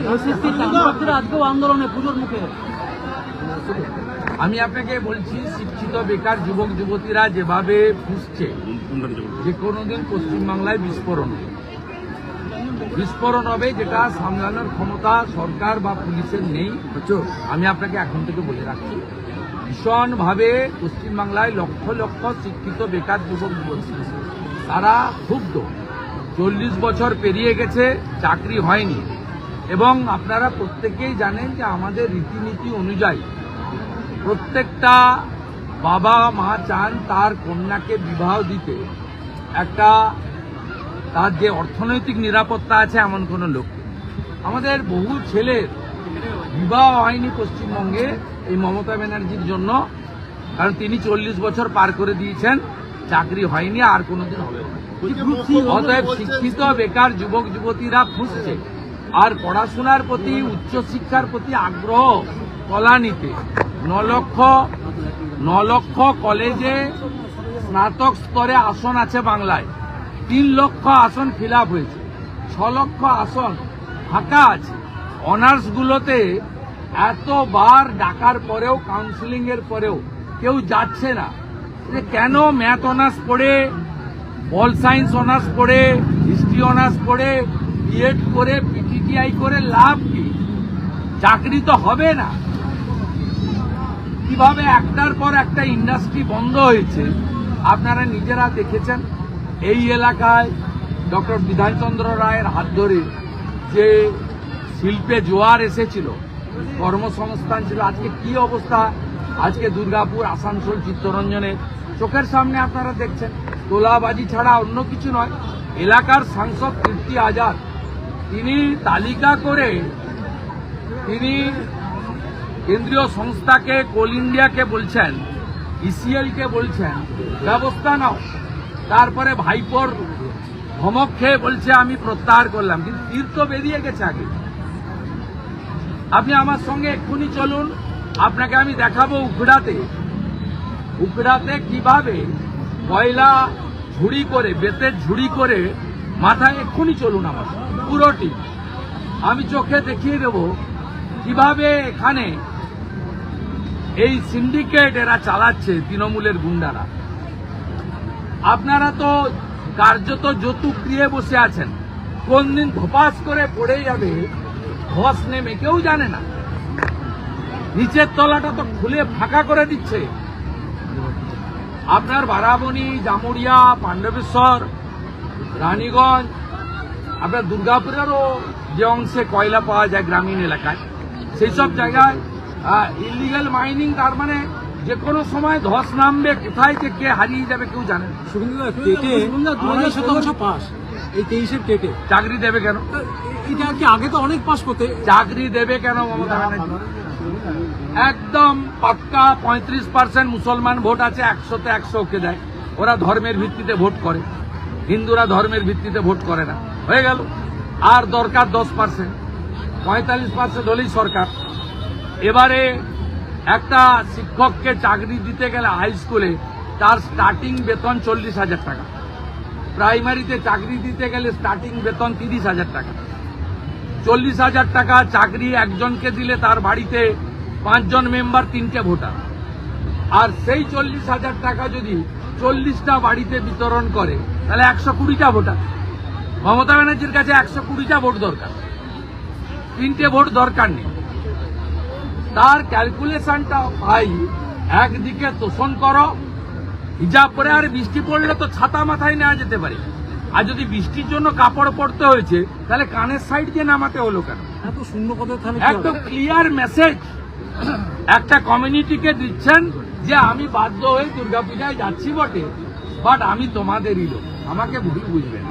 আজকেও আন্দোলনে পুজোর মুখে। আমি আপনাকে বলছি, শিক্ষিত বেকার যুবক যুবতীরা যেভাবে ফুসছে, যে কোনোদিন পশ্চিমবাংলায় বিস্ফোরণ হবে, যেটা সামলানোর ক্ষমতা সরকার বা পুলিশের নেই। আমি আপনাকে এখন থেকে বলে রাখছি, ভীষণভাবে পশ্চিমবাংলায় লক্ষ লক্ষ শিক্ষিত বেকার যুবক যুবতী তারা ক্ষুব্ধ। 40 বছর পেরিয়ে গেছে, চাকরি হয়নি, এবং আপনারা প্রত্যেকেই জানেন যে আমাদের রীতিনীতি অনুযায়ী প্রত্যেকটা বাবা মা চান তার কন্যাকে বিবাহ দিতে একটা তার যে অর্থনৈতিক নিরাপত্তা আছে এমন কোনো লোক। আমাদের বহু ছেলের বিবাহ হয়নি পশ্চিমবঙ্গে এই মমতা ব্যানার্জির জন্য, কারণ তিনি 40 বছর পার করে দিয়েছেন, চাকরি হয়নি, আর কোনোদিন হবে না। অতএব শিক্ষিত বেকার যুবক যুবতীরা ফুসছে, আর পড়াশোনার প্রতি উচ্চশিক্ষার প্রতি আগ্রহ তলানিতে। 9 লক্ষ কলেজে স্নাতক স্তরে আসন আছে বাংলায়, 3 লক্ষ আসন ফিল আপ হয়েছে, 6 লক্ষ আসন ফাঁকা আছে। অনার্সগুলোতে এতবার ডাকার পরেও, কাউন্সিলিং এর পরেও কেউ যাচ্ছে না। কেন ম্যাথ অনার্স পড়ে, পল সায়েন্স অনার্স পড়ে, হিস্ট্রি অনার্স পড়ে, বিএড করে, পিটিটিআই করে লাভ কি? চাকরি তো হবে না। কিভাবে একটার পর একটা ইন্ডাস্ট্রি বন্ধ হয়েছে আপনারা নিজেরা দেখেছেন। এই এলাকায় ডক্টর বিধানচন্দ্র রায়ের হাত ধরে যে শিল্পে জোয়ার এসেছিল, কর্মসংস্থান ছিল, আজকে কি অবস্থা। আজকে দুর্গাপুর, আসানসোল, চিত্তরঞ্জনে চোখের সামনে আপনারা দেখছেন। তোলাবাজি ছাড়া অন্য কিছু নয়। এলাকার সাংসদ কীর্তি আজাদ তিনি তালিকা করে তিনি কেন্দ্রীয় সংস্থাকে, কোল ইন্ডিয়াকে বলছেন, ইসিএলকে বলছেন ব্যবস্থা নাও। তারপরে ভাইপোর ধমক খেয়ে বলছে আমি প্রত্যাহার করলাম, কিন্তু তীর তো বেরিয়ে গেছে আগে। আপনি আমার সঙ্গে এক্ষুনি চলুন, আপনাকে আমি দেখাবো উকড়াতে কিভাবে কয়লা ঝুড়ি করে, বেতের ঝুড়ি করে মাথায়, এক্ষুনি চলুন আমার পুরোটি আমি চোখে দেখিয়ে দেব কিভাবে এখানে এই সিন্ডিকেট এরা চালাচ্ছে, তৃণমূলের গুন্ডারা। আপনারা তো কার্যত যৌতুক দিয়ে বসে আছেন, কোন দিন ধপাস করে পড়ে যাবে ধস নেমে কেউ জানে না। নিচের তলাটা তো খুলে ফাঁকা করে দিচ্ছে। আপনার বারাবণী, জামুরিয়া, পাণ্ডবেশ্বর, রানীগঞ্জ, আপনার দুর্গাপুরেরও যে অংশে কয়লা পাওয়া যায় গ্রামীণ এলাকায়, সেই সব জায়গায় ইলিগাল মাইনিং, তার মানে যে কোনো সময় ধস নামবে, কোথায় যে কে হারিয়ে যাবে কেউ জানে না। 20% পাস, এই 23-এর টেটে চাকরি দেবে কেন? এটা কি আগে তো অনেক পাস করতে। চাকরি দেবে কেন মমতা ব্যানার্জি? একদম পাক্কা 35% মুসলমান ভোট আছে, 100-তে 100 ওকে দেয়। ওরা ধর্মের ভিত্তিতে ভোট করে, হিন্দুরা ধর্মের ভিত্তিতে ভোট করে না। হয়ে গেল। আর দরকার 10%, 45% হলেই সরকার। এবারে একটা শিক্ষককে চাকরি দিতে গেলে হাই স্কুলে তার স্টার্টিং বেতন 40,000 টাকা, প্রাইমারিতে চাকরি দিতে গেলে স্টার্টিং বেতন 30,000 টাকা। 40,000 টাকা চাকরি একজনকে দিলে তার বাড়িতে 5 জন মেম্বার, 3টে ভোটার। আর সেই 40,000 টাকা যদি 40টা বাড়িতে বিতরণ করে তাহলে 120টা ভোটার। মমতা ব্যানার্জির কাছে 120টা ভোট দরকার, 3টে ভোট দরকার নেই। তার ক্যালকুলেশনটা ভাই, একদিকে তোষণ করো, হিজাব পরে, আর বৃষ্টি পড়লে তো ছাতা মাথায় নেওয়া যেতে পারে। আর যদি বৃষ্টির জন্য কাপড় পরতে হয়েছে তাহলে কানের সাইড দিয়ে নামাতে হলো কেন? এত শূন্য পদে একদম ক্লিয়ার মেসেজ একটা কমিউনিটিকে দিচ্ছেন যে আমি বাধ্য হয়ে দুর্গাপূজায় যাচ্ছি বটে, বাট আমি তোমাদেরই লোক, আমাকে ভুল বুঝবেন।